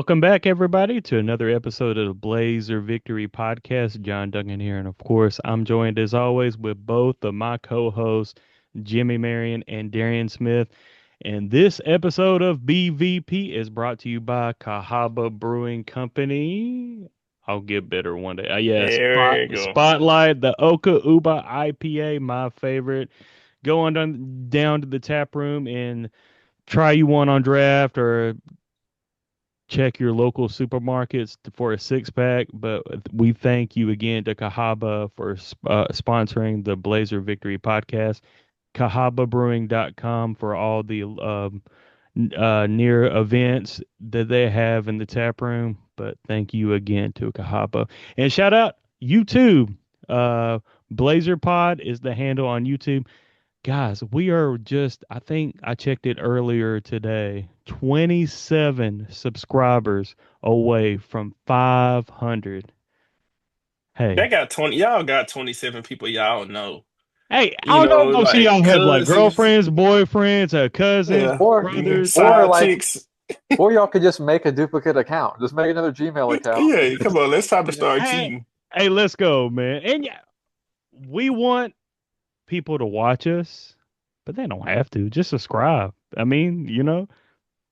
Welcome back, everybody, to another episode of the Blazer Victory Podcast. John Duncan here, and of course, I'm joined as always with both of my co-hosts, Jimmy Marion and Darian Smith. And this episode of BVP is brought to you by Cahaba Brewing Company. I'll get better one day. Yes, There you go. Spotlight, the Oka Uba IPA, my favorite. Go on down to the tap room and try you one on draft or check your local supermarkets for a six pack. But we thank you again to Cahaba for sponsoring the Blazer Victory podcast. CahabaBrewing.com for all the near events that they have in the tap room. But thank you again to Cahaba. And shout out YouTube. Uh, Blazer Pod is the handle on YouTube. Guys, we are just, I think I checked it earlier today, 27 subscribers away from 500. Y'all Hey, got 20, y'all got 27 people y'all know. hey, You I don't know. know, Most of like y'all have like cousins. girlfriends, boyfriends, cousins, Yeah. Or brothers. or Side like chicks. or y'all could just make a duplicate account. Just make another Gmail account and Yeah, come just on, let's time to you know. start Hey, cheating. hey, let's go, man. And yeah, we want people to watch us, but they don't have to. Just subscribe. I mean,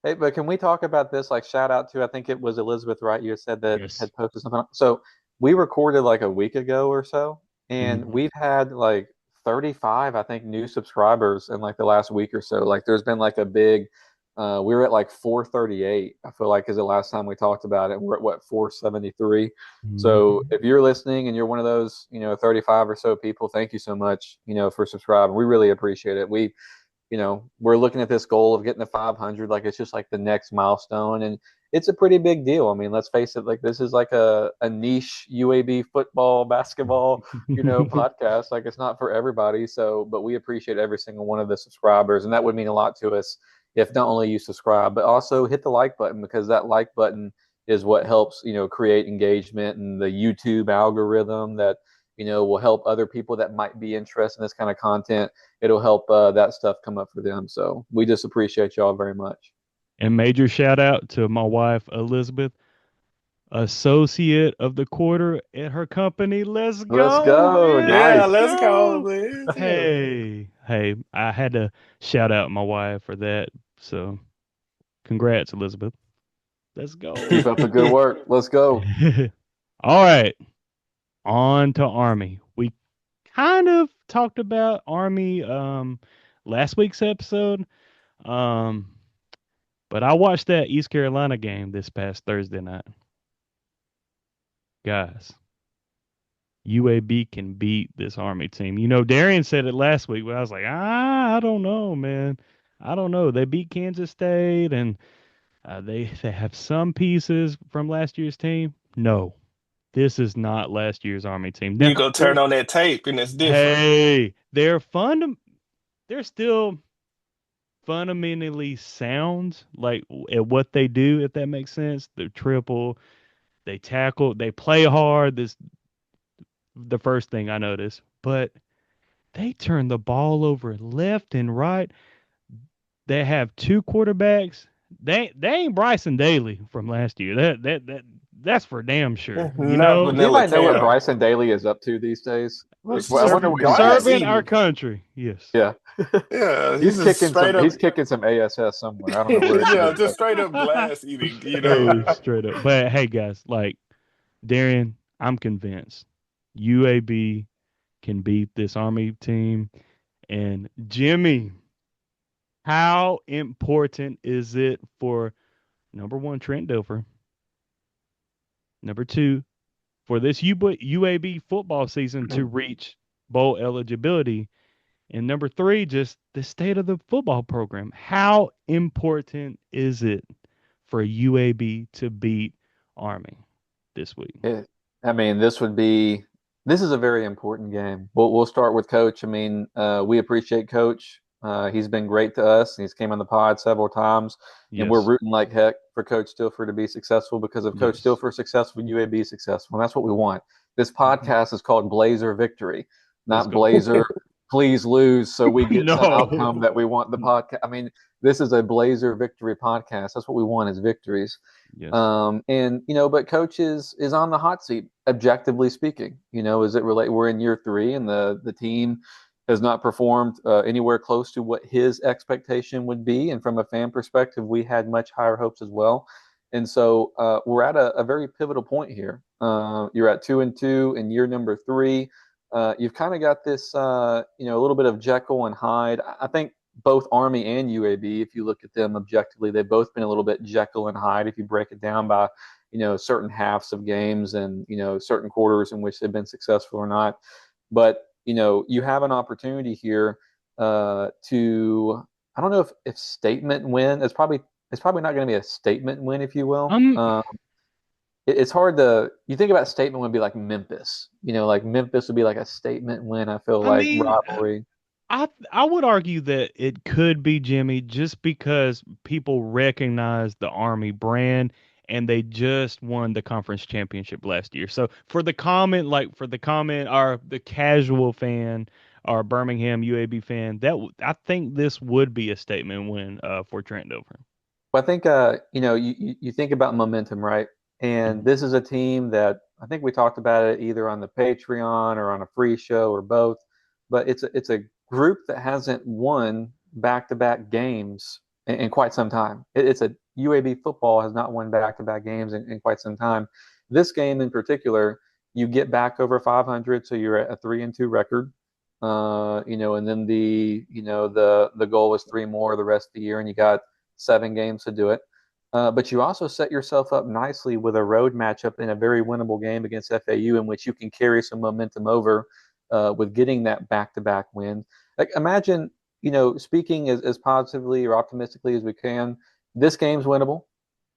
Hey, but can we talk about this? Like shout out to I think it was Elizabeth, right? You said that Yes. had posted something. So we recorded like a week ago or so, and Mhm. we've had like 35, I think, new subscribers in like the last week or so. Like there's been like a big we were at like 438, I feel like is the last time we talked about it. We're at what 473. So Mhm. if you're listening and you're one of those, 35 or so people, thank you so much, for subscribing. We really appreciate it. We're looking at this goal of getting to 500. Like it's just like the next milestone, and it's a pretty big deal. I mean, let's face it. Like this is like a niche UAB football, basketball, podcast. Like it's not for everybody. So, but we appreciate every single one of the subscribers, and that would mean a lot to us if not only you subscribe, but also hit the like button because that like button is what helps create engagement and the YouTube algorithm that will help other people that might be interested in this kind of content. It'll help that stuff come up for them. So we just appreciate y'all very much. And major shout out to my wife, Elizabeth, associate of the quarter at her company. Let's Let's go, go. man. Yeah, Let's Nice. let's go, go. man. Yeah. Hey, I had to shout out my wife for that. So congrats, Elizabeth. Let's Keep go. up the good work. Let's go. All right, on to Army. We kind of talked about Army last week's episode. Um, but I watched that East Carolina game this past Thursday night. Guys, UAB can beat this Army team. Darian said it last week, but I was like, I don't know, man. I don't know. They beat Kansas State, and they have some pieces from last year's team. No, this is not last year's Army team. Now, You go turn on that tape and it's different. they're fun. They're still fundamentally sound, like at what they do, if that makes sense. They're triple. They tackle. They play hard. This the first thing I noticed, but they turn the ball over left and right. They have two quarterbacks. They ain't Bryson Daly from last year. That's for damn sure. Not Does vanilla anybody know what Cam. Bryson Daily is up to these days? Like, It's well, I just wonder Serving what he's glass doing. serving our eating. country. Yes. Yeah, Yeah, he's he's just kicking straight some. up. He's kicking some ASS somewhere. I don't know where he Yeah, is, just but straight up glass eating, Hey, straight up. But hey, guys, like Darian, I'm convinced UAB can beat this Army team. And Jimmy, how important is it for number one, Trent Dilfer, number two, for this UAB football season to reach bowl eligibility? And number three, just the state of the football program. How important is it for UAB to beat Army this week? it, I mean, this is a very important game. We'll start with Coach. I mean, we appreciate Coach. He's been great to us. He's came on the pod several times, and we're Yes. rooting like heck for Coach Stilfer to be successful because if Coach Yes. Stilfer is successful, UAB is successful, and that's what we want. This Mhm. podcast is called Blazer Victory, Let's not go. Blazer. please lose so we get some No. outcome that we want the podcast. I mean, this is a Blazer victory podcast. That's what we want is victories. Yes, sir. And but coach is on the hot seat, objectively speaking. As it relate, we're in year three, and the team has not performed anywhere close to what his expectation would be. And from a fan perspective, we had much higher hopes as well. And so we're at a very pivotal point here. You're at 2-2 in year number three. You've kind of got this, a little bit of Jekyll and Hyde. I think both Army and UAB, if you look at them objectively, they've both been a little bit Jekyll and Hyde if you break it down by, certain halves of games and, certain quarters in which they've been successful or not. But, you have an opportunity here to, I don't know if statement win, it's probably not going to be a statement win, if you will. Um, It's hard to you think about statement would be like Memphis. Like Memphis would be like a statement win. I feel I like mean, rivalry. I would argue that it could be Jimmy just because people recognize the Army brand and they just won the conference championship last year. So for the comment or the casual fan or Birmingham UAB fan, I think this would be a statement win for Trent Dilfer. But I think you think about momentum, right? And Mhm. this is a team that I think we talked about it either on the Patreon or on a free show or both. But it's a group that hasn't won back-to-back games in quite some time. It's a UAB football has not won back-to-back games in quite some time. This game in particular, you get back over 500, so you're at a 3-2 record. And then the goal was three more the rest of the year, and you got 7 games to do it. But you also set yourself up nicely with a road matchup in a very winnable game against FAU, in which you can carry some momentum over with getting that back-to-back win. Like imagine, speaking as positively or optimistically as we can, this game's winnable,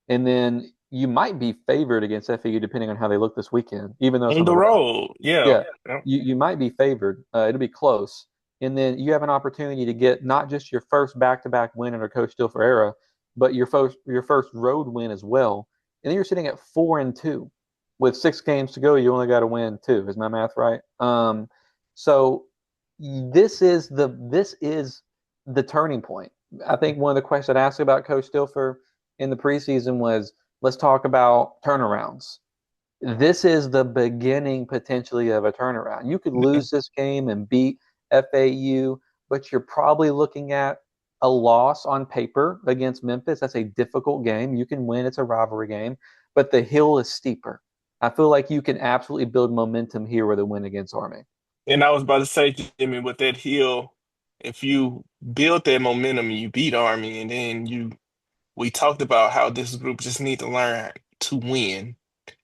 and then you might be favored against FAU depending on how they look this weekend, even though it's On on the the road. road. Yeah. Yeah, you might be favored. It'll be close, and then you have an opportunity to get not just your first back-to-back win under Coach Dilfer era, but your first road win as well. And then you're sitting at 4-2 with 6 games to go. You only got to win two. Is my math right? So this is the turning point. I think one of the questions I asked about Coach Dilfer in the preseason was, let's talk about turnarounds. This is the beginning potentially of a turnaround. You could lose this game and beat FAU, but you're probably looking at a loss on paper against Memphis. That's a difficult game. You can win, it's a rivalry game, but the hill is steeper. I feel like you can absolutely build momentum here with a win against Army. And I was about to say, Jimmy, with that hill, if you build that momentum and you beat Army, and then we talked about how this group just need to learn to win.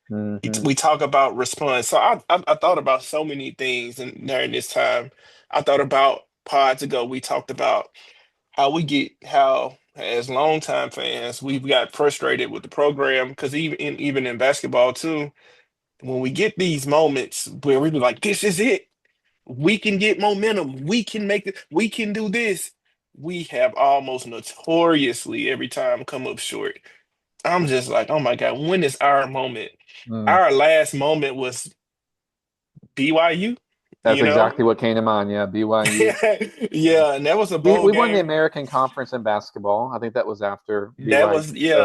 Mm-hmm. We talk about response. So I thought about so many things, and during this time, I thought about pods ago. We talked about how as longtime fans we've got frustrated with the program because even in basketball too, when we get these moments where we be like, this is it. We can get momentum. We can make it. We can do this. We have almost notoriously every time come up short. I'm just like, oh my God, when is our moment? Mm. Our last moment was BYU, That's you know? exactly what came to mind. Yeah, BYU. Yeah, and that was a We bowl we won the game. American Conference in basketball. I think that was after That BYU, was so yeah,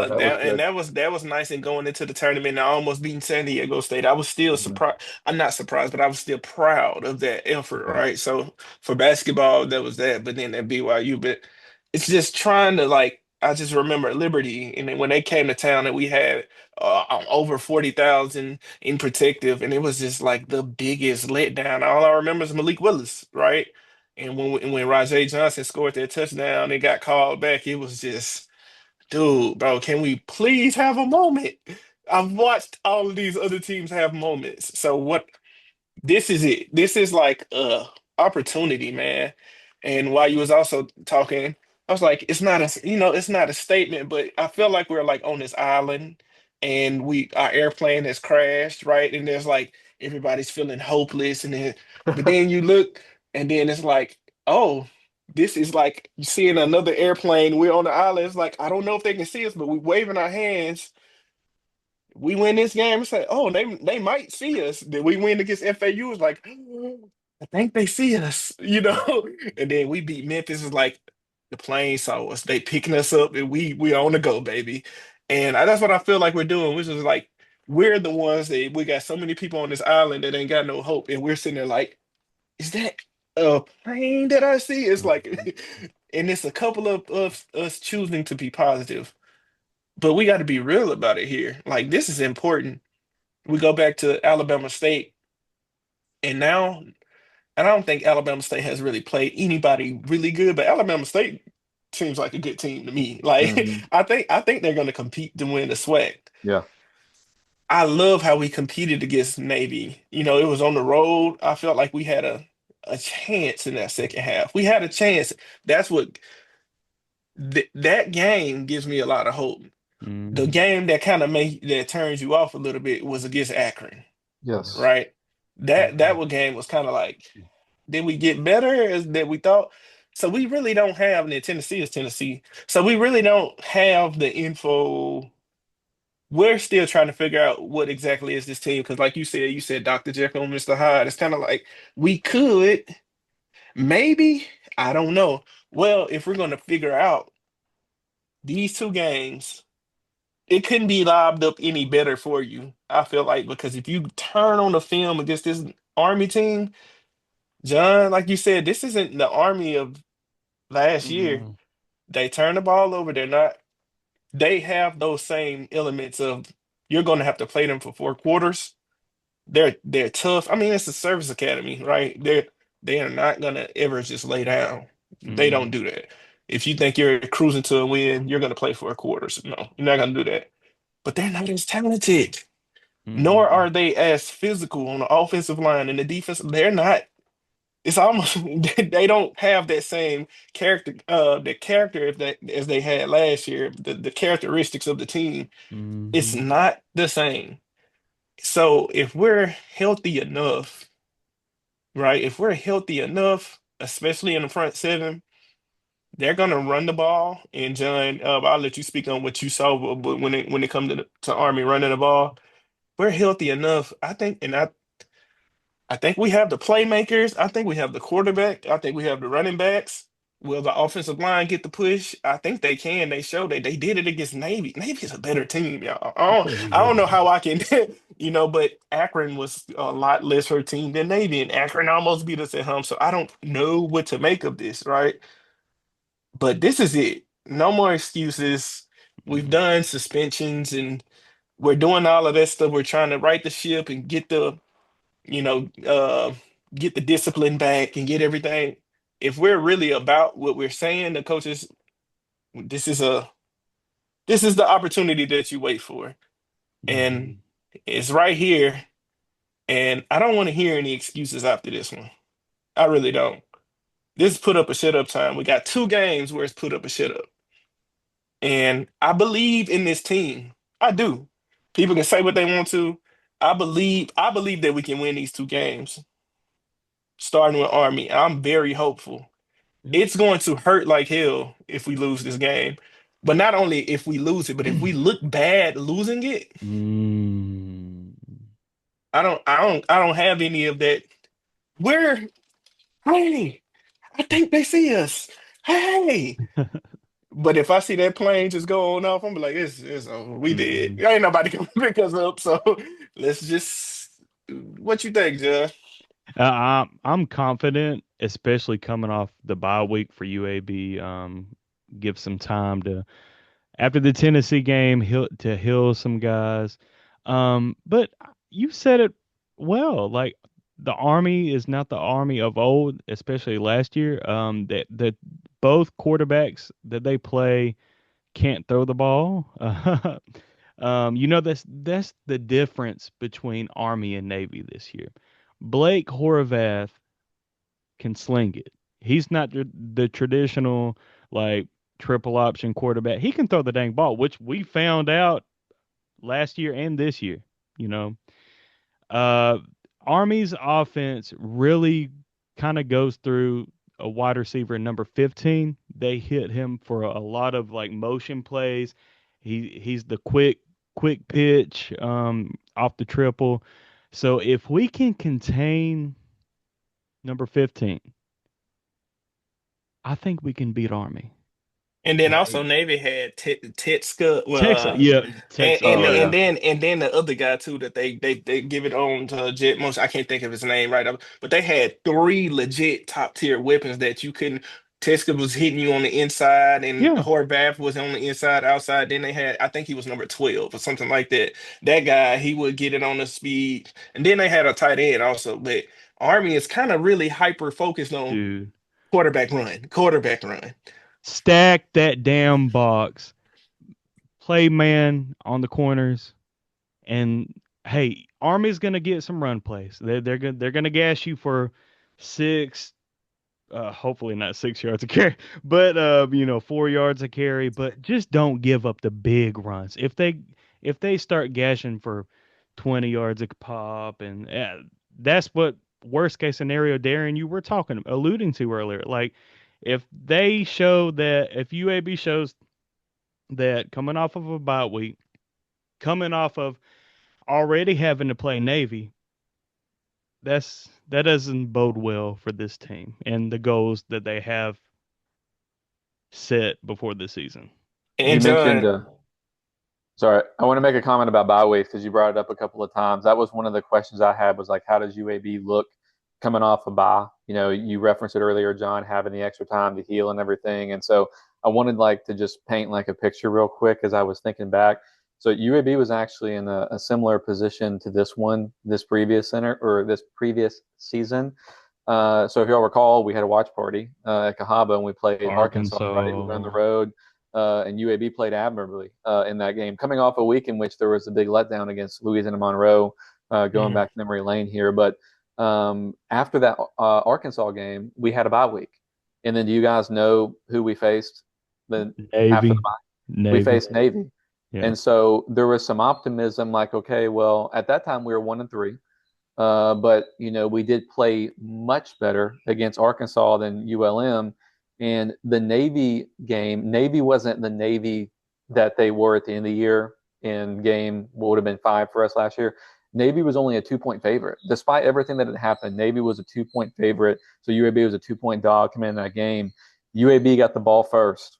that was good. that was nice and going into the tournament and almost beating San Diego State. I was still Mhm. surprised. I'm not surprised, but I was still proud of that effort, Yeah. right? So for basketball, that was that, but then at BYU, but it's just trying to like I just remember Liberty, and then when they came to town and we had over 40,000 in protective, and it was just like the biggest letdown. All I remember is Malik Willis, right? And when Rajay Johnson scored that touchdown, it got called back. It was just. Dude, bro, can we please have a moment? I've watched all of these other teams have moments. So what this is it. This is like a opportunity, man. And while you was also talking, I was like, it's not it's not a statement, but I feel like we're like on this island and our airplane has crashed, right? And there's like everybody's feeling hopeless, and but then you look and then it's like, oh, this is like you seeing another airplane. We're on the island. It's like, I don't know if they can see us, but we waving our hands. We win this game. It's like, oh, they might see us. Did we win against FAU? It's like, I think they see us, you know. And then we beat Memphis. Is like the plane saw us. They picking us up, and we on the go, baby. And that's what I feel like we're doing, which is like we're the ones that we got so many people on this island that ain't got no hope, and we're sitting there like, is that a plane that I see? It's like, Mhm. and it's a couple of us choosing to be positive, but we got to be real about it here. Like this is important. We go back to Alabama State, and now. And I don't think Alabama State has really played anybody really good, but Alabama State seems like a good team to me. Like Hmm. I think they're going to compete to win the SWAC. Yeah. I love how we competed against Navy. You know, it was on the road. I felt like we had a chance in that second half. We had a chance. That's what that game gives me a lot of hope. The Mhm. game that kind of make that turns you off a little bit was against Akron, Yes. right? That Mhm. game was kind of like, did we get better as that we thought? So we really don't have, and Tennessee is Tennessee. So we really don't have the info. We're still trying to figure out what exactly is this team. Because like you said Dr. Jekyll and Mr. Hyde. It's kind of like we could, maybe, I don't know. Well, if we're going to figure out these two games, it couldn't be lobbed up any better for you. I feel like because if you turn on the film against this Army team, John, like you said, this isn't the Army of last year. Mhm. They turn the ball over. They have those same elements of you're going to have to play them for 4 quarters. They're tough. I mean, it's a service academy, right? They are not going to ever just lay down. They don't Mhm. do that. If you think you're cruising to a win, you're going to play for a quarter. So no, you're not going to do that. But they're not as talented, nor Mhm. are they as physical on the offensive line and the defense. They're not. It's almost they don't have that same character, the character if that as they had last year. The characteristics of the team, it's Mhm. not the same. So if we're healthy enough, right? If we're healthy enough, especially in the front seven, they're gonna run the ball. And John, I'll let you speak on what you saw, but when it comes to Army running the ball, we're healthy enough. I think we have the playmakers. I think we have the quarterback. I think we have the running backs. Will the offensive line get the push? I think they can. They showed that they did it against Navy. Navy is a better team, y'all. I don't know Yeah. how I can, but Akron was a lot less her team than Navy, and Akron almost beat us at home. So I don't know what to make of this, right? But this is it. No more excuses. We've Mhm. done suspensions and we're doing all of that stuff. We're trying to right the ship and you know, get the discipline back and get everything. If we're really about what we're saying, the coaches, this is a this is the opportunity that you wait for, and Mhm. it's right here. And I don't want to hear any excuses after this one. I really don't. This is put up a shut up time. We got 2 games where it's put up a shut up, and I believe in this team. I do. People can say what they want to. I believe that we can win these 2 games, starting with Army. I'm very hopeful. Yeah. It's going to hurt like hell if we lose this game. But not only if we lose it, but if we look bad losing it, Mm. I don't have any of that. We're hey, I think they see us. Hey. But if I see that plane just go on off, I'm be like, it's over. We did. Mhm. Ain't nobody can pick us up. So let's just what you think, Judge? I'm confident, especially coming off the bye week for UAB. Give some time to after the Tennessee game heal some guys. But you said it well. Like the Army is not the Army of old, especially last year. That both quarterbacks that they play can't throw the ball. That's the difference between Army and Navy this year. Blake Horvath can sling it. He's not the traditional like triple option quarterback. He can throw the dang ball, which we found out last year and this year. You know, uh, Army's offense really kind of goes through a wide receiver number 15. They hit him for a lot of like motion plays. He's the quick pitch off the triple. So if we can contain Number 15. I think we can beat Army. And then also Like Navy had Tetska, Texas, yeah, and Texas. and Oh and yeah. then and then the other guy too that they give it on to Jet most I can't think of his name right up, but they had three legit top tier weapons that you couldn't. Teska was hitting you on the inside, and Yeah, Horvath was on the inside, outside. Then they had, I think he was number 12 or something like that. That guy, he would get it on the speed, and then they had a tight end also. But Army is kind of really hyper focused on dude. quarterback run. Stack that damn box. Play man on the corners. And hey, Army's gonna get some run plays. They're gonna gas you for six, hopefully not 6 yards a carry, but 4 yards a carry. But just don't give up the big runs. If they start gashing for 20 yards a pop, and that's what worst case scenario, Darren, you were alluding to earlier. Like if UAB shows that coming off of a bye week, coming off of already having to play Navy, that doesn't bode well for this team and the goals that they have set before the season. You And mentioned John, sorry, I want to make a comment about bye weeks because you brought it up a couple of times. That was one of the questions I had was like, how does UAB look coming off a bye? You know, you referenced it earlier, John, having the extra time to heal and everything. And so I wanted like to just paint like a picture real quick as I was thinking back. So UAB was actually in a similar position to this one, this previous center or this previous season. So if y'all recall, we had a watch party at Cahaba and we played Arkansas, right? We went on the Arkansas. road and UAB played admirably in that game, coming off a week in which there was a big letdown against Louisiana Monroe, going mhm. back to memory lane here. But after that Arkansas game, we had a bye week. And then do you guys know who we faced the after the Navy. bye? We Navy. faced Navy. Yeah. And so there was some optimism like, okay, well, at that time we were 1-3. But we did play much better against Arkansas than ULM. And the Navy game, Navy wasn't the Navy that they were at the end of the year in game what would have been 5 for us last year. Navy was only a 2-point favorite. Despite everything that had happened, Navy was a 2-point favorite. So UAB was a 2-point dog coming in that game. UAB got the ball first,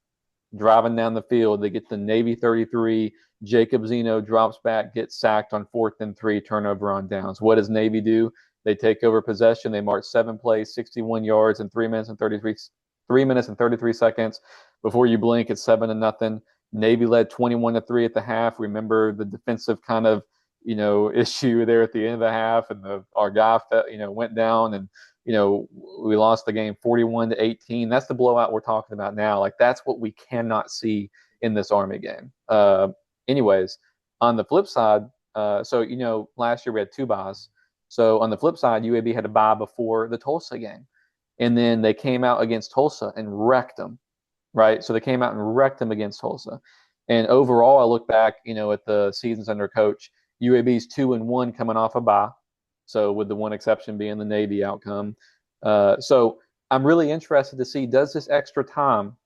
driving down the field. They get the Navy 33. Jacob Zeno drops back, gets sacked on 4th and 3, turnover on downs. What does Navy do? They take over possession. They march 7 plays, 61 yards in 3 minutes and 33 seconds. Before you blink, it's 7-0. Navy led 21-3 at the half. Remember the defensive kind of issue there at the end of the half, and our guy went down, and we lost the game 41-18. That's the blowout we're talking about now. Like that's what we cannot see in this Army game. Anyways, on the flip side, so last year we had 2 buys. So on the flip side, UAB had a bye before the Tulsa game, and then they came out against Tulsa and wrecked them. Right, so they came out and wrecked them against Tulsa. And overall, I look back, at the seasons under coach. UAB's 2-1 coming off a bye. So with the one exception being the Navy outcome. So I'm really interested to see, does this extra time,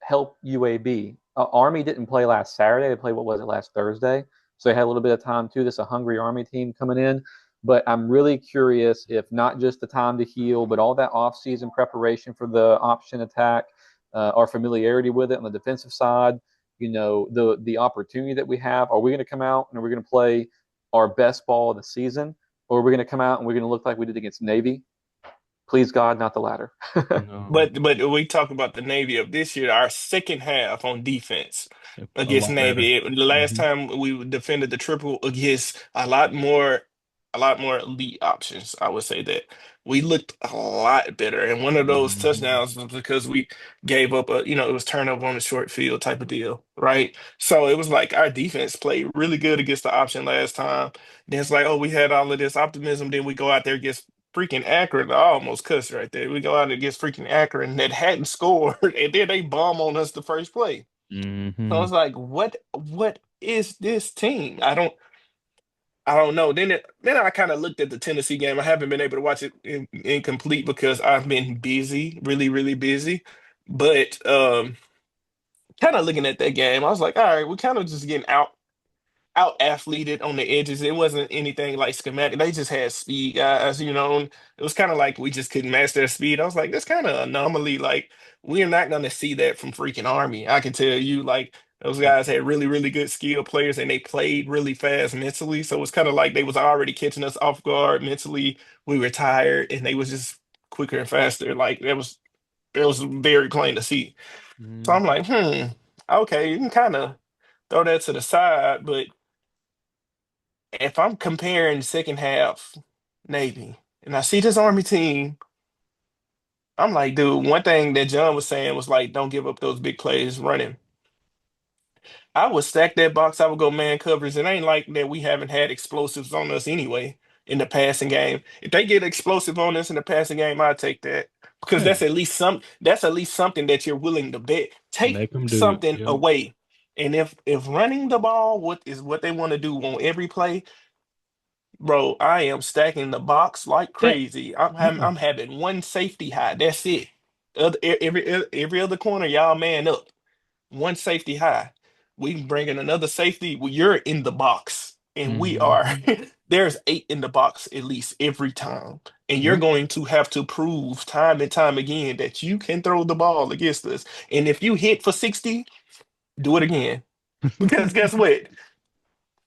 help UAB? Army didn't play last Saturday. They played, what was it, last Thursday? So they had a little bit of time too. This is a hungry Army team coming in. But I'm really curious if not just the time to heal, but all that offseason preparation for the option attack, our familiarity with it on the defensive side, the opportunity that we have. Are we going to come out and are we going to play our best ball of the season, or are we going to come out and we're going to look like we did against Navy? Please God, not the latter. No. But we talk about the Navy of this year, our second half on defense A against lot better. Navy. The last Hmm. time we defended the triple against a lot more elite options. I would say that we looked a lot better, and one of those Hmm. touchdowns was because we gave up it was turnover on the short field type of deal, right? So it was like our defense played really good against the option last time. Then it's like, oh, we had all of this optimism. Then we go out there against freaking Akron. I almost cussed right there. We go out against freaking Akron that hadn't scored, and then they bomb on us the first play. So I Hmm. was like, what is this team? I don't know. Then I kind of looked at the Tennessee game. I haven't been able to watch it in complete because I've been busy, really, really busy. But kind of looking at that game, I was like, all right, we're kind of just getting out. out athleted on the edges. It wasn't anything like schematic. They just had speed guys, you know. And it was kind of like we just couldn't match their speed. I was like, that's kind of anomaly. Like we're not gonna see that from freaking Army. I can tell you, like those guys had really, really good skill players and they played really fast mentally. So it's kind of like they was already catching us off guard mentally. We were tired and they was just quicker and faster. Like it was very plain to see. So Mm. I'm like, okay, you can kind of throw that to the side, but if I'm comparing second half Navy and I see this Army team, I'm like, dude, one thing that John was saying was like, don't give up those big plays running. I would stack that box. I would go man covers. It ain't like that we haven't had explosives on us anyway in the passing game. If they get explosive on us in the passing game, I'd take that because Yeah. that's at least something that you're willing to bet. Take Make them do it. something Yep. away. And if running the ball what they want to do on every play, bro, I am stacking the box like That, crazy. I'm having, yeah. I'm having one safety high. That's it. Every other corner, y'all man up. One safety high. We bring in another safety. Well, you're in the box, and we are. Hmm. There's eight in the box at least every time, and you're Yep. going to have to prove time and time again that you can throw the ball against us. And if you hit for 60, do it again. Because guess what?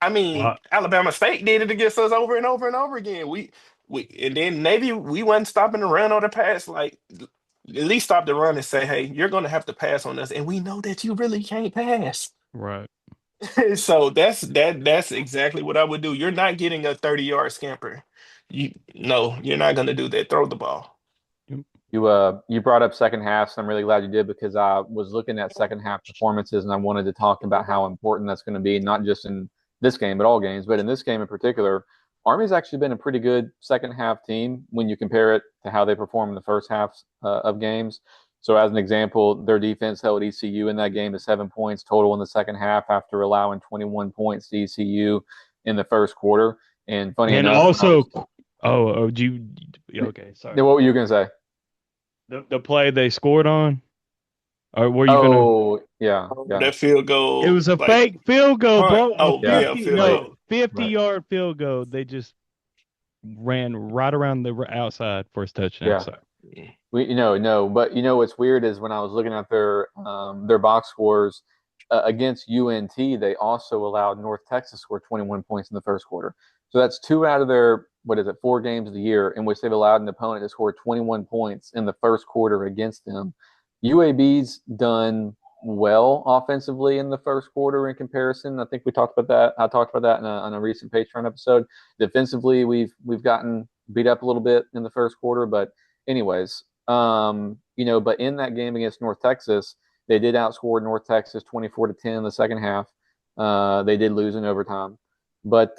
I mean, Wow. Alabama State did it against us over and over and over again. We and then Navy, we wasn't stopping the run or the pass. Like at least stop the run and say, hey, you're gonna have to pass on us. And we know that you really can't pass. Right. So that's exactly what I would do. You're not getting a 30-yard scamper. You're not gonna do that. Throw the ball. Yep. You brought up second half, so I'm really glad you did because I was looking at second half performances and I wanted to talk about how important that's going to be, not just in this game, but all games. But in this game in particular, Army's actually been a pretty good second half team when you compare it to how they perform in the first halves of games. So, as an example, their defense held ECU in that game to 7 points total in the second half after allowing 21 points to ECU in the first quarter. And funny And enough, when I also, was, oh, do you? Okay, sorry. what were you going to say? The play they scored on, or were you gonna? Oh, yeah, Oh, yeah, that field It goal, was a like fake field goal, punt. bro. A Oh yeah. yeah, 50, field Like, goal. no, 50 right. yard field goal. They just ran right around the outside for his touchdown. Yeah. Sorry. No, but what's weird is when I was looking at their box scores against UNT, they also allowed North Texas to score 21 points in the first quarter. So that's two out of their what is it, 4 games of the year in which they've allowed an opponent to score 21 points in the first quarter against them. UAB's done well offensively in the first quarter in comparison. I think we talked about that. I talked about that on a recent Patreon episode. Defensively, we've gotten beat up a little bit in the first quarter, but anyways, but in that game against North Texas, they did outscore North Texas 24-10 in the second half. They did lose in overtime, but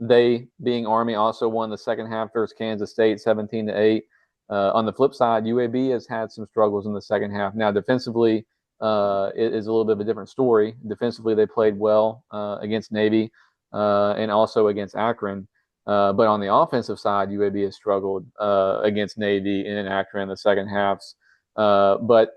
they, being Army, also won the second half versus Kansas State 17-8. On the flip side, UAB has had some struggles in the second half. Now, defensively, it is a little bit of a different story. Defensively, they played well against Navy and also against Akron. But on the offensive side, UAB has struggled against Navy and Akron in the second halves. But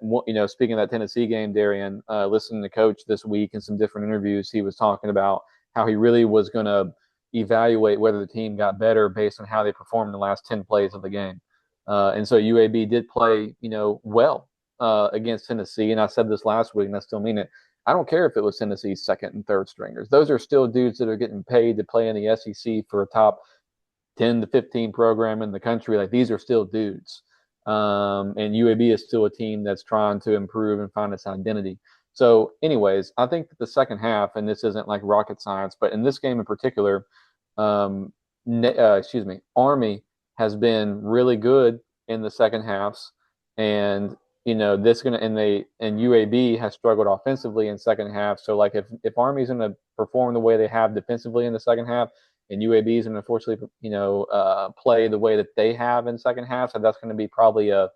speaking of that Tennessee game, Darian, listening to Coach this week in some different interviews, he was talking about how he really was going to evaluate whether the team got better based on how they performed in the last 10 plays of the game. And so UAB did play, well against Tennessee. And I said this last week, and I still mean it. I don't care if it was Tennessee's second and third stringers. Those are still dudes that are getting paid to play in the SEC for a top 10 to 15 program in the country. Like, these are still dudes. And UAB is still a team that's trying to improve and find its identity. So, anyways, I think that the second half, and this isn't like rocket science, but in this game in particular, um, Army has been really good in the second halves, and this gonna and UAB has struggled offensively in second half. So like if Army's gonna perform the way they have defensively in the second half, and UAB is gonna unfortunately play the way that they have in second half, so that's gonna be probably a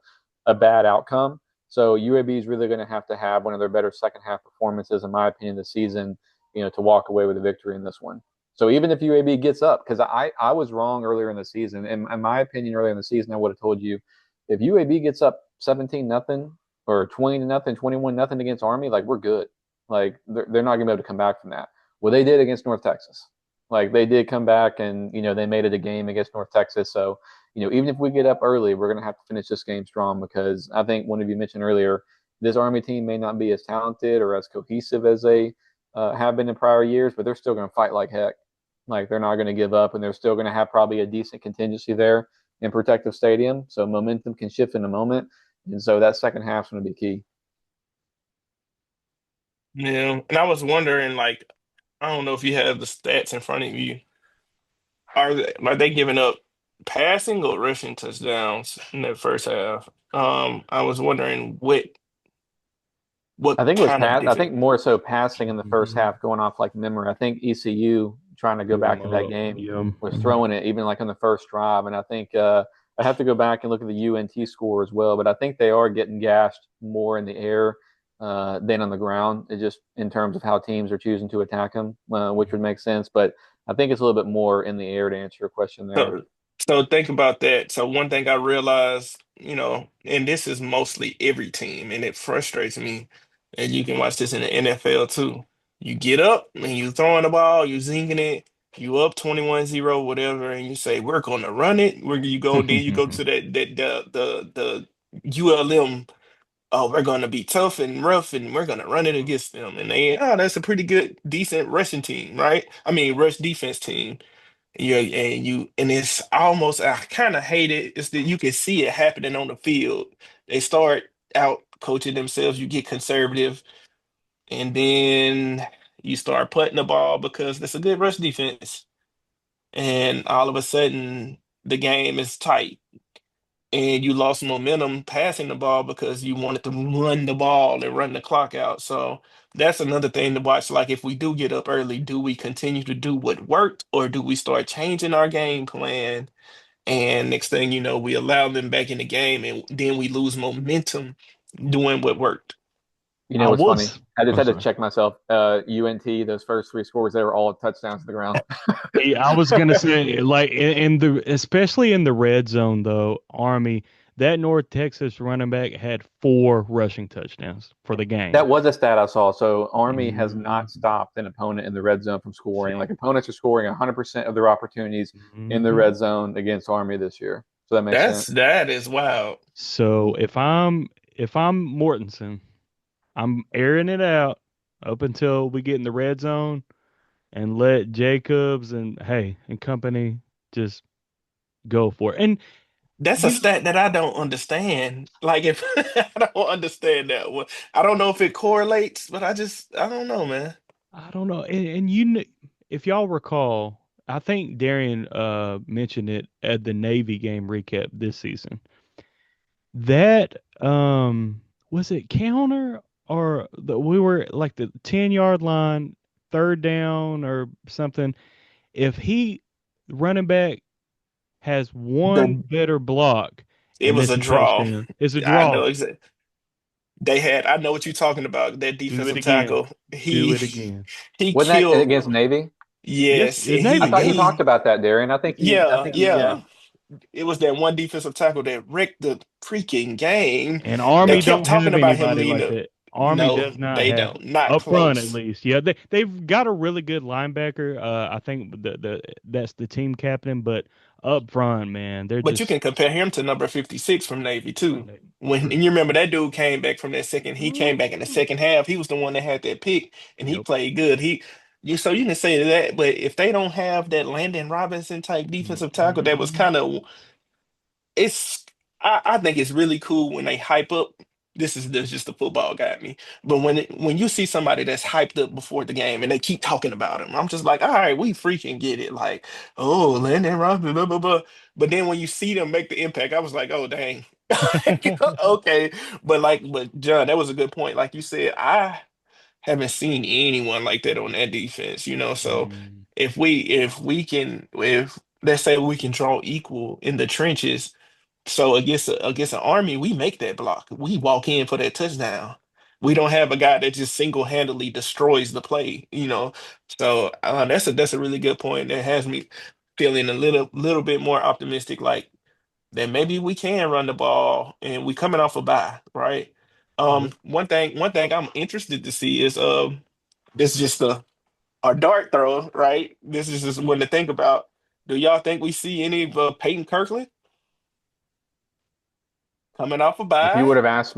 bad outcome. So UAB is really gonna have to have one of their better second half performances, in my opinion, this season, to walk away with a victory in this one. So even if UAB gets up, because I was wrong earlier in the season, in my opinion, earlier in the season, I would have told you if UAB gets up 17-0 or 20-0, 21-0 against Army, like, we're good. Like, they're not gonna be able to come back from that. Well, they did against North Texas. Like they did come back and they made it a game against North Texas. So even if we get up early, we're going to have to finish this game strong because I think one of you mentioned earlier, this Army team may not be as talented or as cohesive as they have been in prior years, but they're still going to fight like heck. Like they're not going to give up, and they're still going to have probably a decent contingency there in Protective Stadium. So momentum can shift in a moment, and so that second half is going to be key. Yeah, and I was wondering, like, I don't know if you have the stats in front of you. Are they giving up passing or rushing touchdowns in that first half? I was wondering what I think it was kind of pass. I difference. think more so passing in the first Mhm. half, going off like memory. I think ECU trying to go Blew back him to that up. game Yeah. was throwing it even like on the first drive, and I think I have to go back and look at the UNT score as well. But I think they are getting gashed more in the air than on the ground. It just in terms of how teams are choosing to attack them, which would make sense. But I think it's a little bit more in the air to answer your question there. So, so think about that. So one thing I realized, and this is mostly every team, and it frustrates me, and you can watch this in the NFL too. You get up and you throwing the ball, you zinging it, you up 21-0, whatever, and you say, we're gonna run it. Where you go, then you go to that the ULM, oh, we're gonna be tough and rough and we're gonna run it against them. And that's a pretty good, decent rushing team, right? I mean, rush defense team. Yeah, and it's almost I kind of hate it. It's that you can see it happening on the field. They start out coaching themselves. You get conservative, and then you start putting the ball because it's a good rush defense. And all of a sudden, the game is tight, and you lost momentum passing the ball because you wanted to run the ball and run the clock out. So that's another thing to watch. Like if we do get up early, do we continue to do what worked, or do we start changing our game plan? And next thing you know, we allow them back in the game, and then we lose momentum doing what worked. You I know what's funny? was. I just Oh, had to sorry. check myself. UNT, those first three scores, they were all touchdowns to the ground. Yeah, I was gonna say, like, in the especially in the red zone though, Army, that North Texas running back had 4 rushing touchdowns for the game. That was a stat I saw. So Army has Mhm. not stopped an opponent in the red zone from scoring. See. Like opponents are scoring 100% of their opportunities in the Mhm. red zone against Army this year. So that makes sense. That is wild. So if I'm Mortensen, I'm airing it out up until we get in the red zone and let Jacobs and hey and company just go for it. And That's a you know, stat that I don't understand. Like if I don't understand that one. I don't know if it correlates, but I don't know, man. I don't know. And if y'all recall, I think Darian mentioned it at the Navy game recap this season. That was it counter or we were like the 10-yard line, third down or something. If he running back has one The better block It and was it's a a draw. touchdown, it's a I know draw. exactly. I know what you're talking about. That Do it defensive again. tackle. Do He it again. he Wasn't that killed. against Navy? Yes, Yes, it's and I Navy. thought you Yeah. talked about that, Darian. I yeah, think yeah. yeah. It was that one defensive tackle that wrecked the freaking game. And They Army kept don't talking have about him anybody leading like up. that. Army No, does not they have don't. Not up front at close. least. Yeah, they've got a really good linebacker. I think that's the team captain, but up front, man, they're But you just can compare him to number 56 from Navy too. Sunday. When True. and you remember that dude came back from that second, he came back in the Woo. second half. He was the one that had that pick and he Yep. played good. So you can say that, but if they don't have that Landon Robinson type defensive tackle, that was Mhm. kind of it's I think it's really cool when they hype up. This is just the football guy in me. But when you see somebody that's hyped up before the game and they keep talking about him, I'm just like, all right, we freaking get it. Like, oh, Landon Robinson, blah, blah, blah. But then when you see them make the impact, I was like, oh dang. Okay. But John, that was a good point. Like you said, I haven't seen anyone like that on that defense. So Mm. if let's say we can draw equal in the trenches, so against an army, we make that block. We walk in for that touchdown. We don't have a guy that just single-handedly destroys the play. So that's a really good point. That has me feeling a little bit more optimistic, like that maybe we can run the ball and we coming off a bye, right? Yep. One thing I'm interested to see is this is just or dart throw, right? This is just one to think about. Do y'all think we see any of Peyton Kirkland coming off a bye? If you would have asked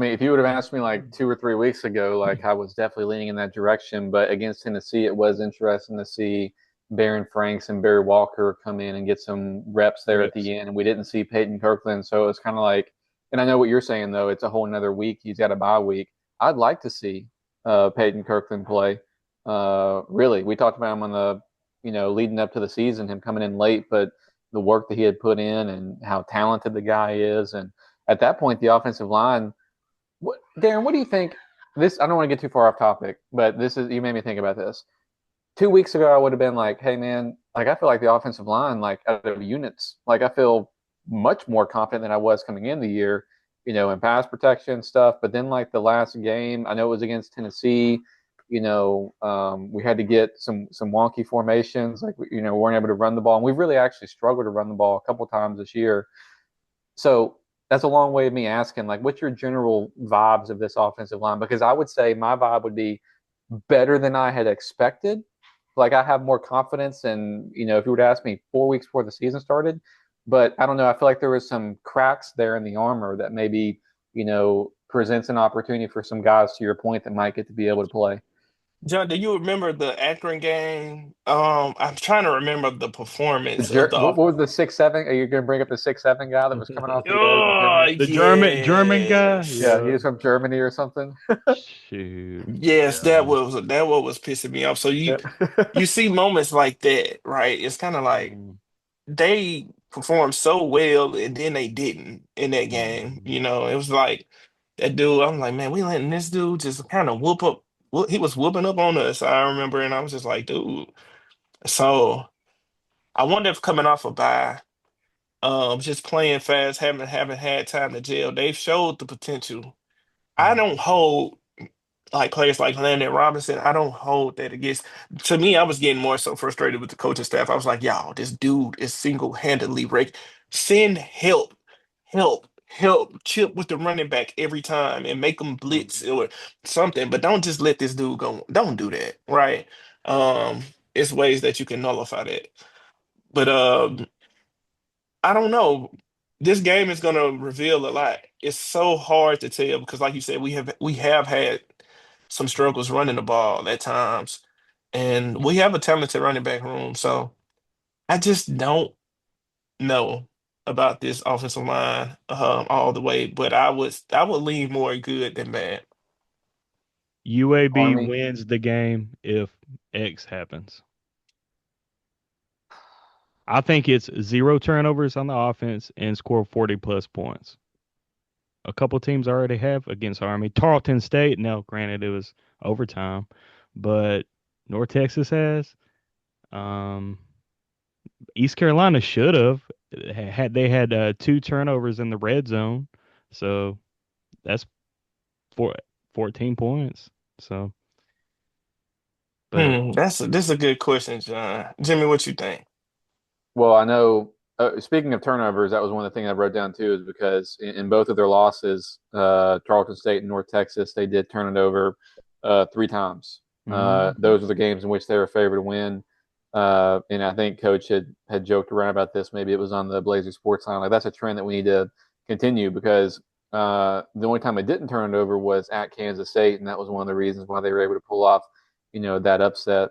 me like 2 or 3 weeks ago, like I was definitely leaning in that direction. But against Tennessee, it was interesting to see Baron Franks and Barry Walker come in and get some reps there at Reps. the end. And we didn't see Peyton Kirkland, so it was kind of like. And I know what you're saying though; it's a whole another week. He's got a bye week. I'd like to see Peyton Kirkland play. Really, we talked about him on the leading up to the season, him coming in late, but the work that he had put in and how talented the guy is, and at that point, the offensive line. Darren, what do you think? This I don't want to get too far off topic, but this is you made me think about this. 2 weeks ago, I would have been like, "Hey, man, like I feel like the offensive line, like out of units, like I feel much more confident than I was coming in the year, in pass protection stuff." But then, like the last game, I know it was against Tennessee. We had to get some wonky formations, like we weren't able to run the ball, and we've really actually struggled to run the ball a couple times this year. So that's a long way of me asking, like, what's your general vibes of this offensive line? Because I would say my vibe would be better than I had expected. Like, I have more confidence, and if you would ask me 4 weeks before the season started, but I don't know. I feel like there was some cracks there in the armor that maybe presents an opportunity for some guys, to your point, that might get to be able to play. John, do you remember the Akron game? I'm trying to remember the performance of What the. was the 6'7"? Are you going to bring up the 6'7" guy that was coming off the edge in Oh, Germany? The German guy. yes. Yeah, he Yeah. was from Germany or something. Shoot. Yes, Yeah. that what was pissing me off. So Yeah. you see moments like that, right? It's kind of like Mhm. they performed so well and then they didn't in that game. Mhm. It was like that dude. I'm like, man, we letting this dude just kind of whoop up. He was whooping up on us. I remember, and I was just like, dude. So I wonder if coming off a bye, just playing fast, haven't had time to gel. They've showed the potential. I don't hold like players like Landon Robinson. I don't hold that against. To me, I was getting more so frustrated with the coaching staff. I was like, y'all, this dude is single-handedly break. Send help, help, chip with the running back every time and make them blitz Mhm. or something. But don't just let this dude go. Don't do that, right? Um, it's ways that you can nullify that. But I don't know. This game is gonna reveal a lot. It's so hard to tell because, like you said, we have had some struggles running the ball at times, and we have a talented running back room. So I just don't know about this offensive line all the way, but I would lean more good than bad. UAB Army. wins the game if X happens. I think it's zero turnovers on the offense and score 40 plus points. A couple teams already have against Army. Tarleton State, now granted it was overtime, but North Texas has. Um, East Carolina should have had they had two turnovers in the red zone, so that's four, 14 points. So, but This is a good question, John. Jimmy, what you think? Well, I know. Speaking of turnovers, that was one of the things I wrote down too, is because in both of their losses, Tarleton State and North Texas, they did turn it over 3 times. mhm. Those are the games in which they were favored to win. And I think Coach had joked around about this. Maybe it was on the Blazer Sports line. Like that's a trend that we need to continue because the only time they didn't turn it over was at Kansas State, and that was one of the reasons why they were able to pull off, that upset.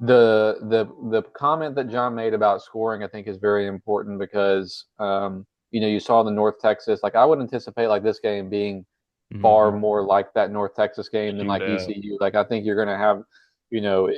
The comment that John made about scoring, I think, is very important because you saw the North Texas. Like I would anticipate like this game being far Mhm. more like that North Texas game than like Shootout. ECU. Like I think you're going to have, you know,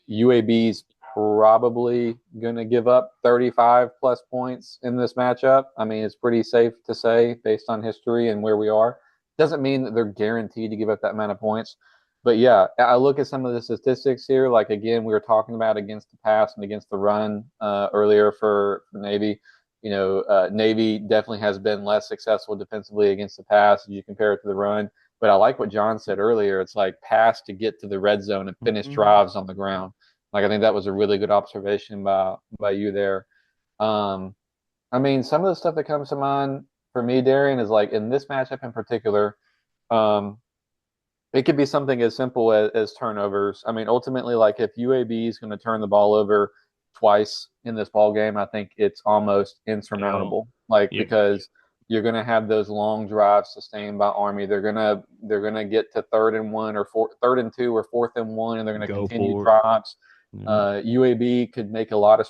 UAB's probably going to give up 35 plus points in this matchup. I mean, it's pretty safe to say based on history and where we are. Doesn't mean that they're guaranteed to give up that amount of points. But yeah, I look at some of the statistics here. Like again, we were talking about against the pass and against the run earlier for Navy. Navy definitely has been less successful defensively against the pass as you compare it to the run. But I like what John said earlier. It's like pass to get to the red zone and finish Mhm. drives on the ground. Like I think that was a really good observation by you there. Um, I mean, some of the stuff that comes to mind for me, Darian, is like in this matchup in particular. Um, It could be something as simple as turnovers. I mean, ultimately, like if UAB is going to turn the ball over twice in this ball game, I think it's almost Oh, insurmountable. Like yeah. because you're going to have those long drives sustained by Army. They're gonna get to third and two, or fourth and one, and they're going to Go continue for it. drives. Yeah. UAB could make a lot of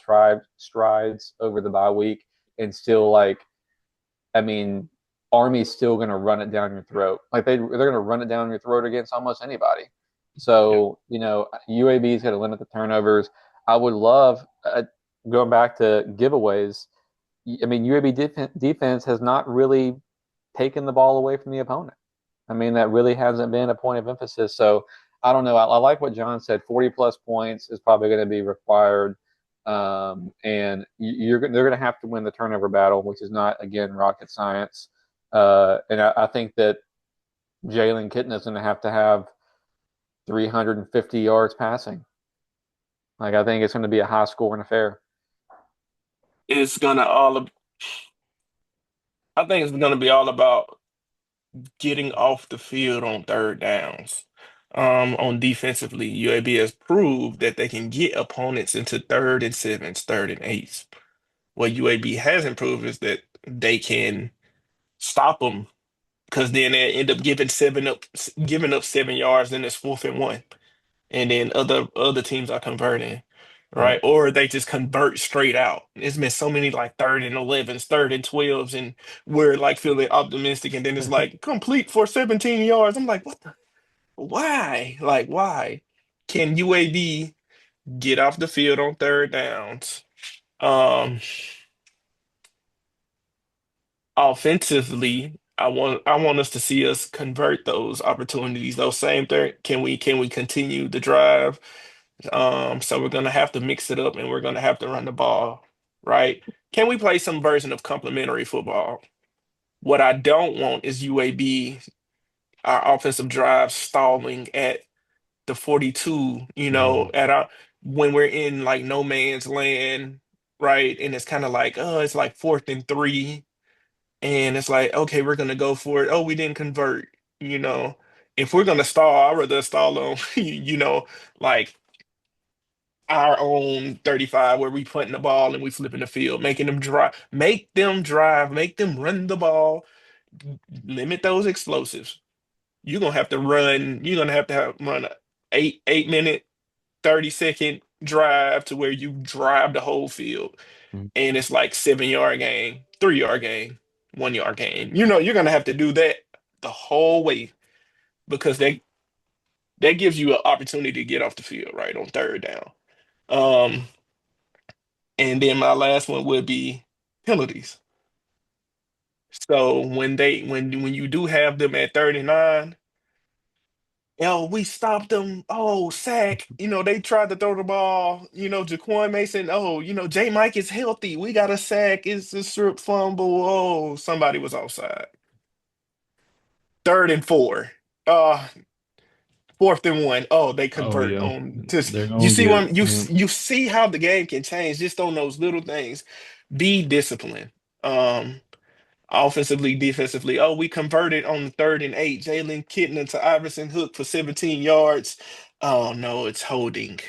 strides over the bye week and still I mean, Army's still going to run it down your throat. Like they're going to run it down your throat against almost anybody. Yeah. So UAB is going to limit the turnovers. I would love going back to giveaways. I mean, UAB defense has not really taken the ball away from the opponent. I mean, that really hasn't been a point of emphasis. So I don't know. I like what John said. 40 plus points is probably going to be required. And they're going to have to win the turnover battle, which is not, again, rocket science. And I think that Jalen Kitten is going to have 350 yards passing. Like, I think it's going to be a high scoring affair. It's gonna all. I think it's gonna be all about getting off the field on third downs. On defensively, UAB has proved that they can get opponents into third and sevens, third and eights. What UAB hasn't proved is that they can stop them because then they end up giving up 7 yards, then it's fourth and one, and then other teams are converting, Yeah. right? Or they just convert straight out. It's been so many like third and 11s, third and 12s, and we're like feeling optimistic, and then it's like complete for 17 yards. I'm like, what the? Why? Like, why? Can UAB get off the field on third downs? Um, Offensively, I want us to see us convert those opportunities. Those same thing. Can we continue the drive? So we're gonna have to mix it up and we're gonna have to run the ball, right? Can we play some version of complementary football? What I don't want is UAB, our offensive drive stalling at the 42, Mhm. at our when we're in like no man's land, right? And it's kind of like, oh, it's like fourth and three, and it's like, okay, we're gonna go for it. Oh, we didn't convert, you know. If we're gonna stall, I'd rather stall on, like our own 35 where we putting the ball and we flipping the field, make them run the ball, limit those explosives. You're gonna have run a 8 minute, 30-second drive to where you drive the whole field. Mhm. And it's like 7 yard game, 3 yard game, 1 yard game. You're gonna have to do that the whole way because that gives you an opportunity to get off the field right on third down. Um, And then my last one would be penalties. So when you do have them at 39, oh, we stopped them. Oh, sack. They tried to throw the ball. Jaquan Mason. Oh, J Mike is healthy. We got a sack. It's a strip fumble. Oh, somebody was offside. Third and four. Uh, fourth and one. Oh, they Oh convert yeah. on just They're you gonna see get what you yeah. you see how the game can change just on those little things. Be disciplined. Um, Offensively, defensively. Oh, we converted on the third and eight. Jalen Kitna to Iverson Hook for 17 yards. Oh no, it's holding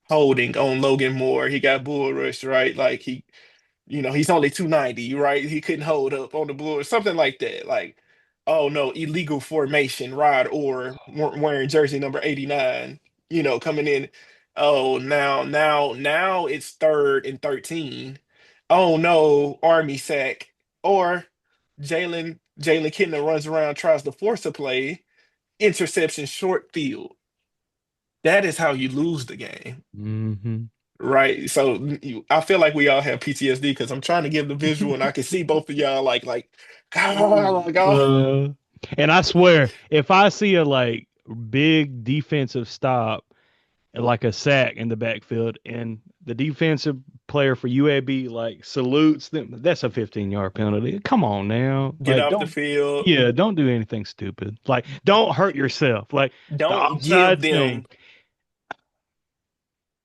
on Logan Moore. He got bull rushed, right? Like he's only 290, right? He couldn't hold up on the blue or something like that. Like, oh no, illegal formation, Rod or wearing jersey number 89, coming in. Oh, now it's third and 13. Oh no, Army sack. Or Jalen Kitna runs around, tries to force a play, interception short field. That is how you lose the game. Hmm. Right. So I feel like we all have PTSD because I'm trying to give the visual and I can see both of y'all like, oh my God. Uh, and I swear, if I see a like big defensive stop, like a sack in the backfield, and the defensive player for UAB like salutes them, that's a 15-yard penalty. Come on now, Get like off the don't, field. yeah, don't do anything stupid. Like don't hurt yourself. Like the Don't give offsides thing. them,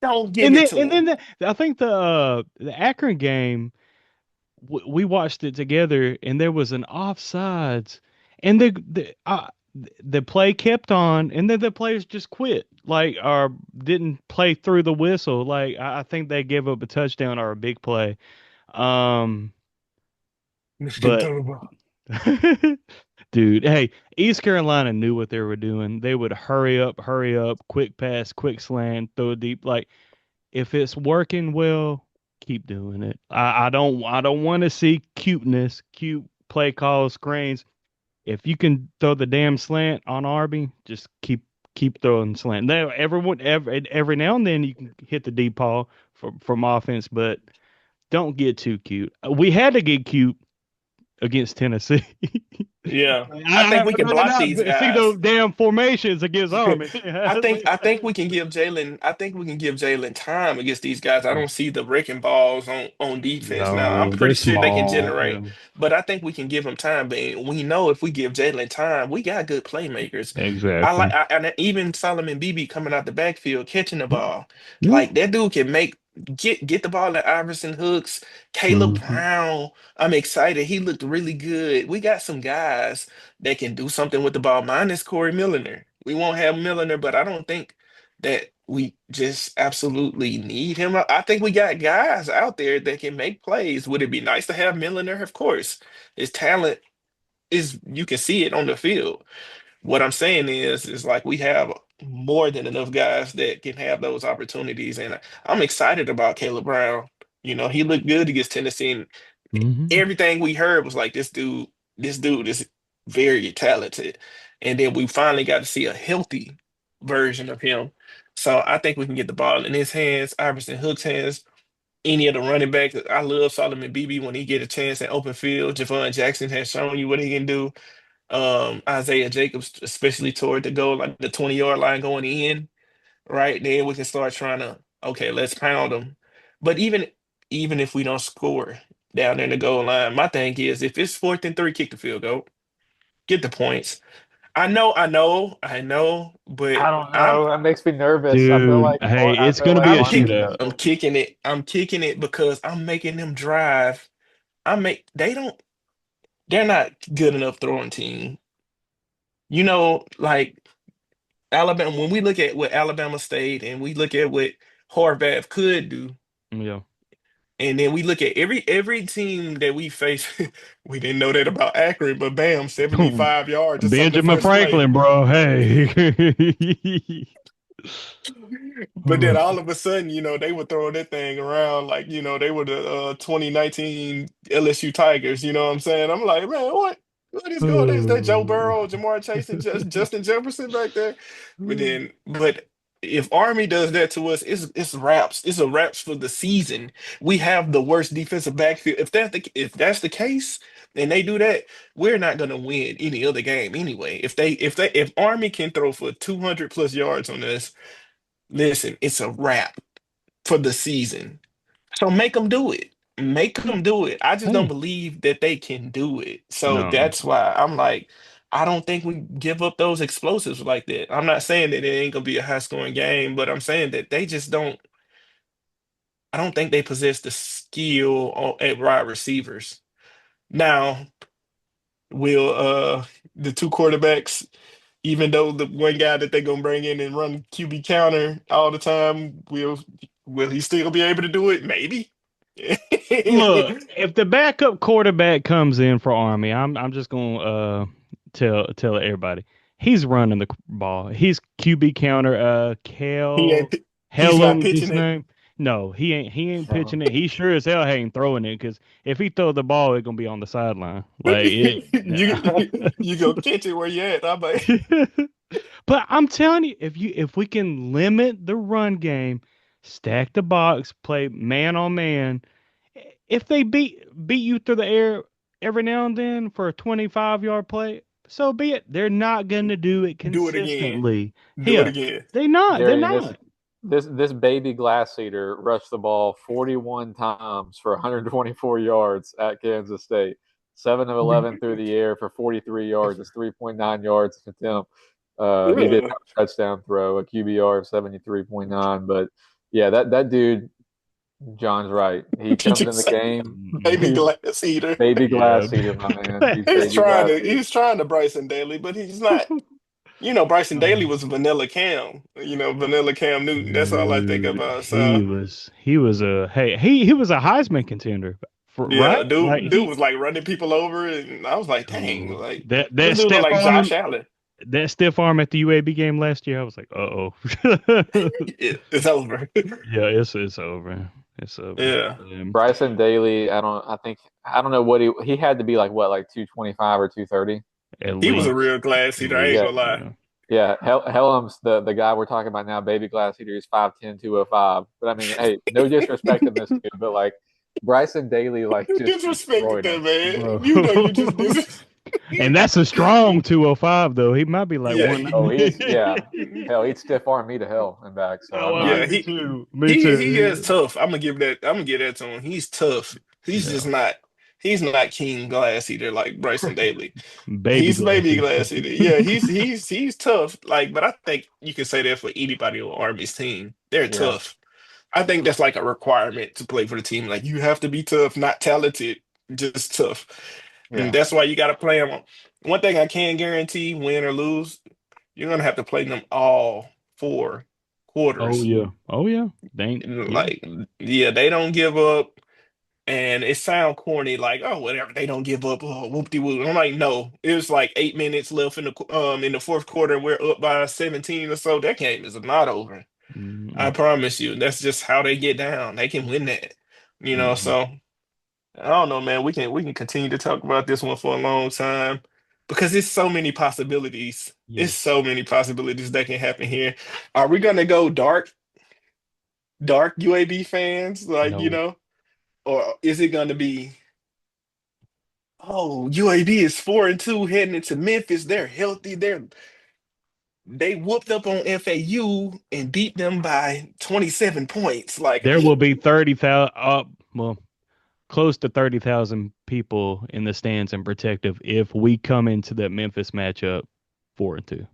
don't give And it then to and them. then I think the Akron game we watched it together and there was an offsides and the play kept on, and then the players just quit, like, or didn't play through the whistle. Like I think they gave up a touchdown or a big play. Um, Michigan but throw the ball. dude, hey, East Carolina knew what they were doing. They would hurry up, quick pass, quick slant, throw it deep. Like if it's working well, keep doing it. I don't want to see cuteness, cute play calls, screens. If you can throw the damn slant on Arby, just keep throwing slant. Now, every now and then you can hit the deep ball from offense, but don't get too cute. We had to get cute against Tennessee. Yeah, I I think we can rather block not these see guys. those damn formations against Army. I think we can give Jalen. I think we can give Jalen time against these guys. I don't see the wrecking balls on defense now. I'm No, they're pretty sure they can small. generate, Yeah, but I think we can give them time. But we know if we give Jalen time, we got good playmakers. exactly. And even Solomon BB coming out the backfield catching the ball, Yeah. like that dude can get the ball at Iverson Hooks, Caleb Mhm. Brown. I'm excited. He looked really good. We got some guys that can do something with the ball. Mine is Corey Milliner. We won't have Milliner, but I don't think that we just absolutely need him. I think we got guys out there that can make plays. Would it be nice to have Milliner? Of course. His talent is you can see it on the field. What I'm saying is like we have more than enough guys that can have those opportunities. And I'm excited about Caleb Brown. He looked good against Tennessee. And Mhm. everything we heard was like this dude is very talented. And then we finally got to see a healthy version of him. So I think we can get the ball in his hands, Iverson Hook's hands, any of the running backs. I love Solomon BB when he get a chance in open field. Javon Jackson has shown you what he can do. Isaiah Jacobs, especially toward the goal, like the 20-yard line going in, right? Then we can start trying to, okay, let's pound them. But even if we don't score down in the goal line, my thing is if it's 4th and 3, kick the field goal, get the points. I know, but I don't I'm know. That makes me nervous. Dude, hey, I it's feel gonna like be a I'm Army's kick gonna. shootout. I'm kicking it. I'm kicking it because I'm making them drive. They're not good enough throwing team. Like Alabama, when we look at what Alabama State and we look at what Horvath could do, Yeah. and then we look at every team that we face, we didn't know that about Akron, but bam, 75 yards or something the Benjamin first play. Franklin, bro. Hey. But then all of a sudden, they were throwing that thing around like, they were the 2019 LSU Tigers. You know what I'm saying? I'm like, man, what is going on? Is that Joe Burrow, Jamar Chase, and Justin Jefferson back there? But if Army does that to us, it's wraps. It's a wraps for the season. We have the worst defensive backfield. If that's the case, and they do that, we're not gonna win any other game anyway. If Army can throw for 200 plus yards on us, listen, it's a wrap for the season. So make them do it. Make them do it. I just don't Hey, believe that they can do it. So no. that's why I'm like, I don't think we give up those explosives like that. I'm not saying that it ain't gonna be a high scoring game, but I'm saying that they just don't. I don't think they possess the skill at wide receivers. Now, will the two quarterbacks, even though the one guy that they're gonna bring in and run QB counter all the time, will he still be able to do it? Maybe. Look, if the backup quarterback comes in for Army, I'm just gonna tell everybody he's running the ball. He's QB counter. He ain't. Kel He's not Hellum's his pitching it. name. No, he ain't Uh, pitching it. He sure as hell ain't throwing it because if he throw the ball, it's gonna be on the sideline. Like it. You go catch it where you at. I'm like, But I'm telling you, if we can limit the run game, stack the box, play man on man, if they beat you through the air every now and then for a 25-yard play, so be it. They're not gonna do it do it again. consistently. Do it Yeah, again. they not. They're Darian, this not. this this baby glass eater rushed the ball 41 times for 124 yards at Kansas State. 7 of 11 through the air for 43 yards. It's 3.9 yards an attempt. He did Yeah. have a touchdown throw, a QBR of 73.9. But yeah, that dude, John's right. He He comes in the just game. baby Mhm. He's glass eater. baby Yeah. glass eater, my man. But He's baby glass eater. He's trying to Bryson Daly, but he's not. Bryson Daly Oh, was Vanilla Cam. Vanilla Cam Newton. That's all I think dude, about. he So was he was a hey he was a Heisman contender, for yeah, right? Like dude was like running people over, and I was like, dang, oh, like that this that dude look stiff like Josh arm Allen. that stiff arm at the UAB game last year. I was like, uh-oh. It's over. Yeah, it's over. It's over. Yeah, Bryson Daly, I don't know what he had to be like what, like 225 or 230. At he was a least, real class at eater. I ain't Yeah, gonna least, lie. yeah. yeah. Helms, the guy we're talking about now, baby glass eater, he's 5'10", 205. But I mean, hey, no disrespect in this dude, but like Bryson Daly like You just disrespected destroyed that him. man. Bro. You just dis. And that's a strong 205 though. He might be like Yeah, 'Oh, he's, yeah. 190. Hell, he'd stiff arm me to hell and back. So Oh, I'm well, not. yeah. me He too. Me he is too. tough. I'm gonna give that to him. He's tough. He's Yeah. just not. He's not King Glass eater like Bryson Daly. Baby He's baby glasses. glass eater. Yeah, he's tough. Like, but I think you can say that for anybody on Army's team. They're Yeah, tough. I think that's like a requirement to play for the team. Like you have to be tough, not talented, just tough. And yeah, that's why you got to play them. One thing I can guarantee, win or lose, you're gonna have to play them all four Oh quarters. yeah. Oh yeah. Dang. And, Yeah. like, yeah, they don't give up. And it sound corny, like, oh, whatever, they don't give up. Oh, whoop-de-whoop. I'm like, no, it was like 8 minutes left in the fourth quarter, and we're up by 17 or so. That game is not over. I Mm-mm. promise you. That's just how they get down. They can win that. Mm-mm. So I don't know, man. We can continue to talk about this one for a long time because there's so many possibilities. It's Yes. so many possibilities that can happen here. Are we gonna go dark UAB fans, like, No. or is it gonna be, oh, UAB is 4-2 heading into Memphis. They're healthy. They whooped up on FAU and beat them by 27 points. Like, There will be 30,000 well, close to 30,000 people in the stands and protective if we come into that Memphis matchup 4-2.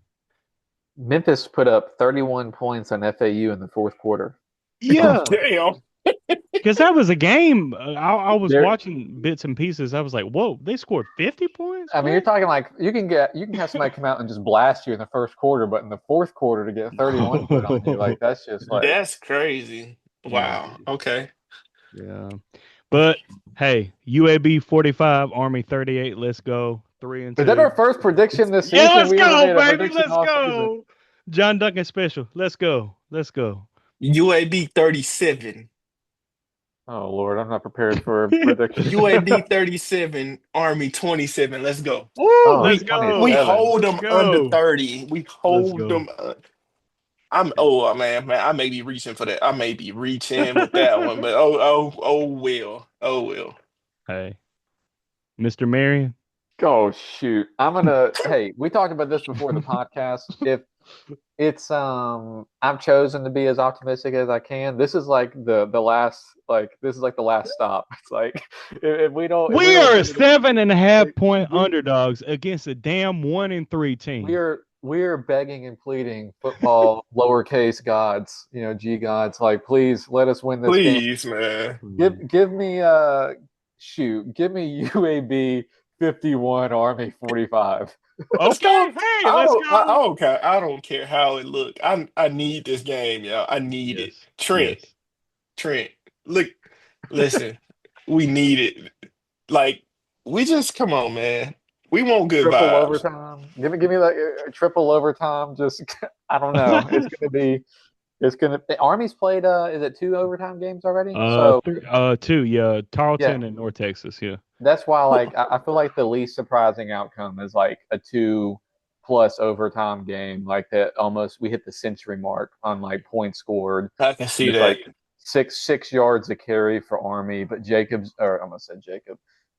Memphis put up 31 points on FAU in the fourth quarter. Yeah. damn. Because that was a game. I was There, watching bits and pieces. I was like, whoa, they scored 50 points? I mean, you're What? talking like you can have somebody come out and just blast you in the first quarter, but in the fourth quarter to get 31 put on you, like that's just like, That's crazy. Yeah. Wow. Okay. Yeah. But hey, UAB 45, Army 38. Let's go. 3 and is that our 2. first prediction this Yeah, season? let's We haven't go, made a baby. prediction Let's all season. go. John Duncan special. Let's go. Let's go. UAB 37. Oh Lord, I'm not prepared for a prediction. UAB 37, Army 27. Let's go. Woo, Oh, let's We go. 27. hold Let's them under go. 30. We Let's hold go. them. Man, I may be reaching for that. I may be reaching with that one, but oh, well. Oh, well. Hey, Mr. Marion. Oh shoot. Hey, we talked about this before the podcast. If it's I've chosen to be as optimistic as I can. This is like the last, like this is like the last stop. It's like if we We don't are get it, 7.5 like point underdogs against a damn 1-3 team. we are begging and pleading football lowercase gods, G gods, like please let us win this game. Please, man. Please. Give me give me UAB 51 Army 45. Let's Okay, go. hey, let's I go. don't care. I don't care how it look. I need this game, y'all. I need it. Yes, Trent, yes. Trent, look, listen, we need it. Like, we just come on, man. We want good Triple vibes. overtime. Give me like triple overtime. Just I don't know. It's gonna Army's played is it two overtime games already? So Two, yeah, yeah, Tarleton and North Texas, yeah. that's why like I feel like the least surprising outcome is like a 2+ overtime game. Like that almost we hit the century mark on like points scored. I can see It's that. like six yards a carry for Army, but Jacobs or I almost said Jacob.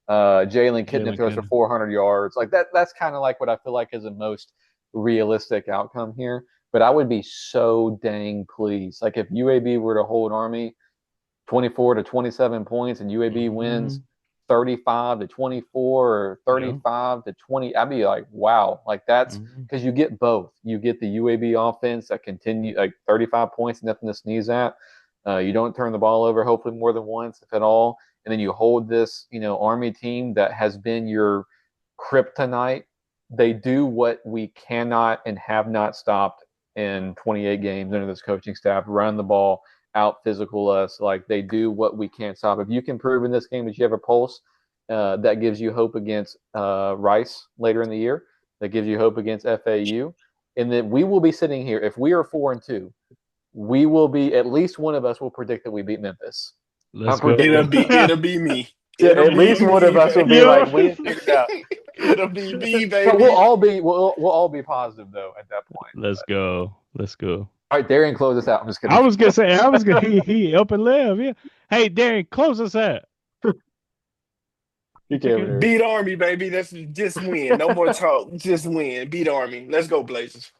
Jalen Kitna Jalen throws for Kenner. 400 yards. Like that's kind of like what I feel like is the most realistic outcome here. But I would be so dang pleased. Like if UAB were to hold Army 24 to 27 points and UAB Hmm. wins 35 to 24 or Yeah. 35 to 20, I'd be like, wow. Like that's Hmm. because you get both. You get the UAB offense that continue like 35 points, nothing to sneeze at. You don't turn the ball over, hopefully more than once, if at all. And then you hold this, Army team that has been your kryptonite They do what we cannot and have not stopped in 28 games under this coaching staff: run the ball, out physical us. Like, they do what we can't stop. If you can prove in this game that you have a pulse, that gives you hope against Rice later in the year. That gives you hope against FAU, and that we will be sitting here. If we are 4-2, we will be, at least one of us will predict that we beat Memphis. I'm Let's go. predicting that. It'll be me. Yeah, It'll at be least one of me, us will be baby. Yeah. like, we figured it out. It'll be me, But we'll baby. all be we'll all be positive though at that point. Let's But, go. Let's go. all right, Darian, close us out. I'm just kidding. I was gonna say, I was gonna he up and left. Yeah. Hey, Darren, close us out. You Check can't it. hear. Beat Army, baby. That's just win. No more talk. Just win. Beat Army. Let's go, Blazers.